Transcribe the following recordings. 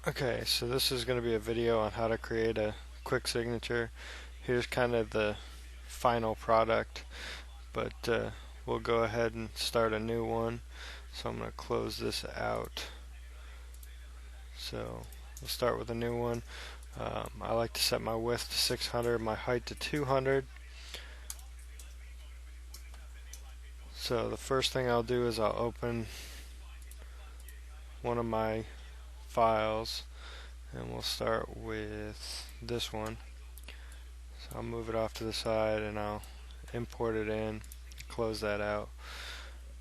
Okay, so this is going to be a video on how to create a quick signature. Here's kind of the final product, but we'll go ahead and start a new one. So I'm going to close this out. So we'll start with a new one. I like to set my width to 600, my height to 200. So the first thing I'll do is I'll open one of my files, and we'll start with this one. So I'll move it off to the side and I'll import it in, close that out.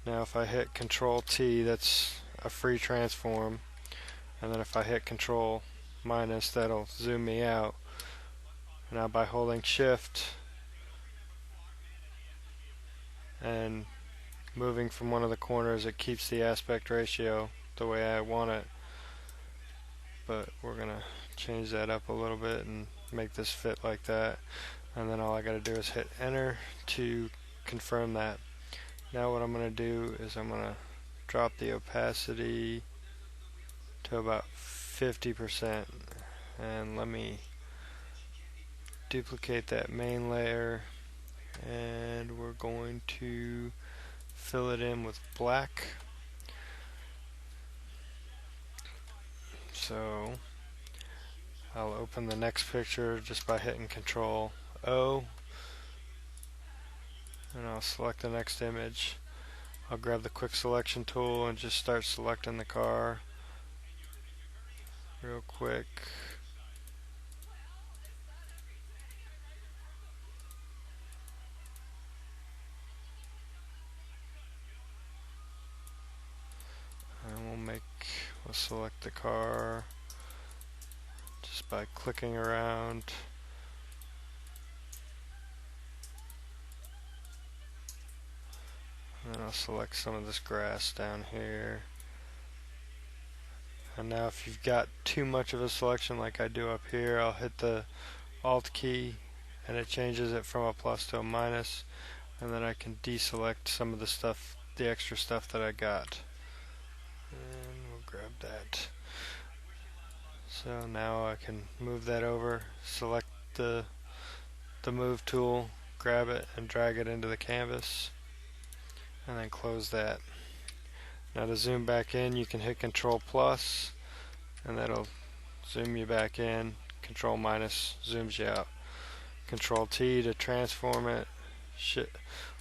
Now if I hit Control T, that's a free transform, and then if I hit Control minus, that'll zoom me out. Now by holding Shift and moving from one of the corners, it keeps the aspect ratio the way I want it, but we're gonna change that up a little bit and make this fit like that, and then all I gotta do is hit enter to confirm that. Now what I'm going to do is I'm going to drop the opacity to about 50%, and let me duplicate that main layer, and we're going to fill it in with black. So I'll open the next picture just by hitting Control O, and I'll select the next image. I'll grab the quick selection tool and just start selecting the car real quick. And we'll select the car just by clicking around. And I'll select some of this grass down here. And now if you've got too much of a selection like I do up here, I'll hit the Alt key and it changes it from a plus to a minus, and then I can deselect some of the stuff, the extra stuff that I got. And we'll grab that. So now I can move that over, select the move tool, grab it and drag it into the canvas, and then close that. Now to zoom back in, you can hit Control plus and that'll zoom you back in. Control minus zooms you out. Control T to transform it.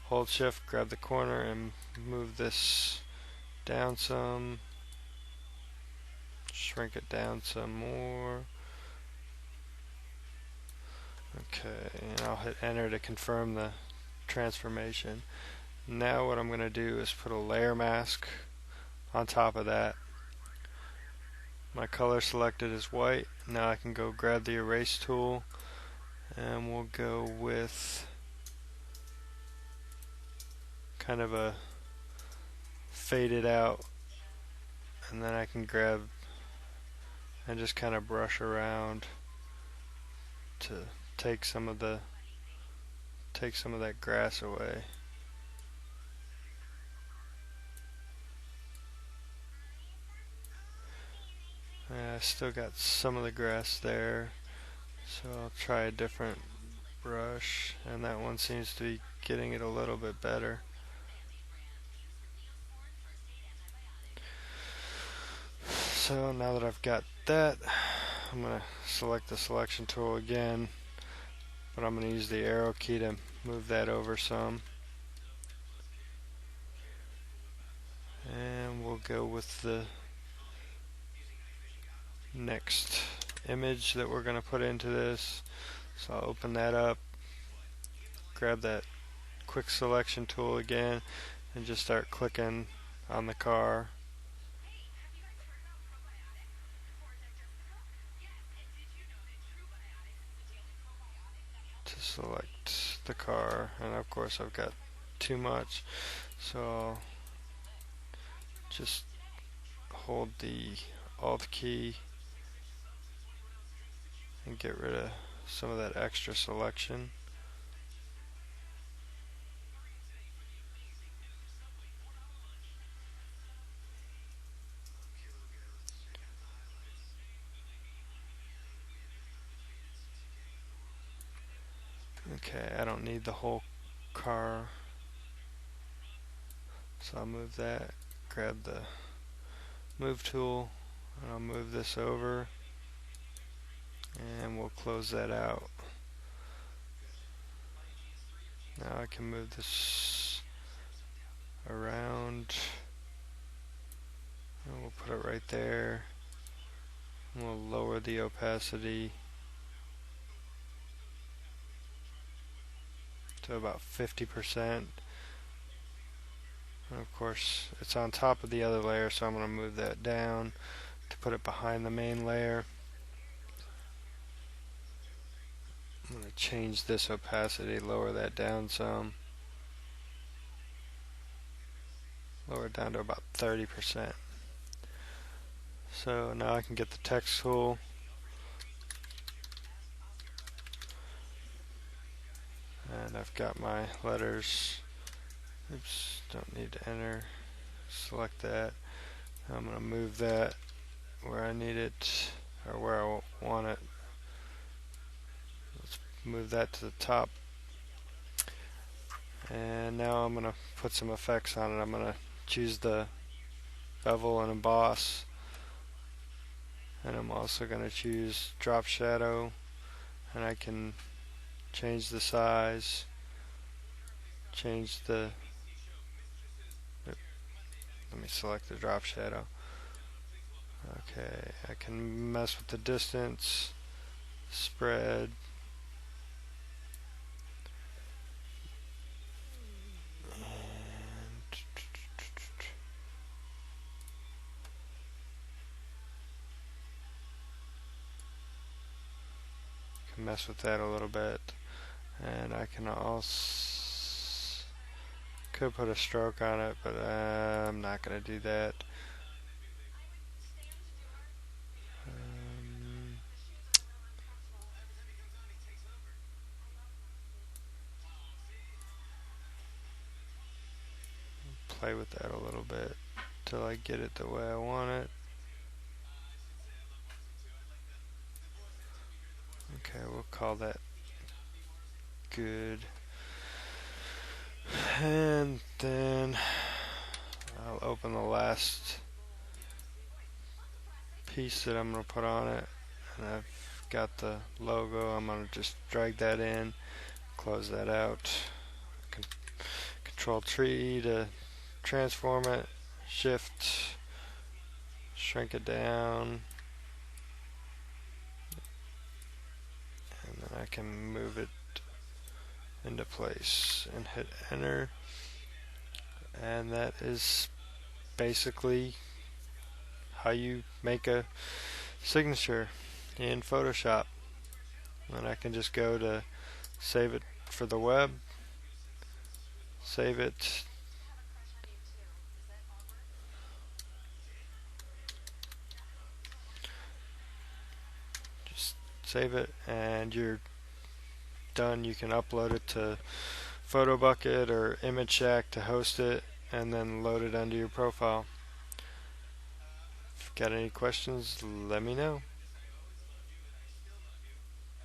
Hold Shift, grab the corner and move this down some. Shrink it down some more. Okay, and I'll hit enter to confirm the transformation. Now what I'm going to do is put a layer mask on top of that. My color selected is white. Now I can go grab the erase tool and we'll go with kind of a faded out, and then I can grab and just kind of brush around to take some of that grass away. I still got some of the grass there, so I'll try a different brush, and that one seems to be getting it a little bit better. So now that I've got that, I'm going to select the selection tool again, but I'm going to use the arrow key to move that over some. And we'll go with the next image that we're going to put into this. So I'll open that up, grab that quick selection tool again, and just start clicking on the car. To select the car, and of course I've got too much, so I'll just hold the Alt key and get rid of some of that extra selection. Okay, I don't need the whole car, so I'll move that, grab the move tool, and I'll move this over, and we'll close that out. Now I can move this around, and we'll put it right there. We'll lower the opacity to about 50%. And of course, it's on top of the other layer, so I'm going to move that down to put it behind the main layer. I'm going to change this opacity, lower that down some. Lower it down to about 30%. So now I can get the text tool. And I've got my letters. Oops, don't need to enter. Select that. I'm going to move that where I need it, or where I want it. Let's move that to the top. And now I'm going to put some effects on it. I'm going to choose the bevel and emboss. And I'm also going to choose drop shadow. And I can change the size, change the, let me select the drop shadow. Okay, I can mess with the distance, spread, and can mess with that a little bit. And I can also could put a stroke on it, but I'm not going to do that. Play with that a little bit till I get it the way I want it. Okay, we'll call that good. And then I'll open the last piece that I'm going to put on it. And I've got the logo. I'm going to just drag that in, close that out. Control T to transform it, Shift, shrink it down, and then I can move it into place and hit enter. And that is basically how you make a signature in Photoshop. And I can just go to save it for the web, save it, just save it, and you're done. You can upload it to PhotoBucket or Image Shack to host it, and then load it onto your profile. If you've got any questions, let me know.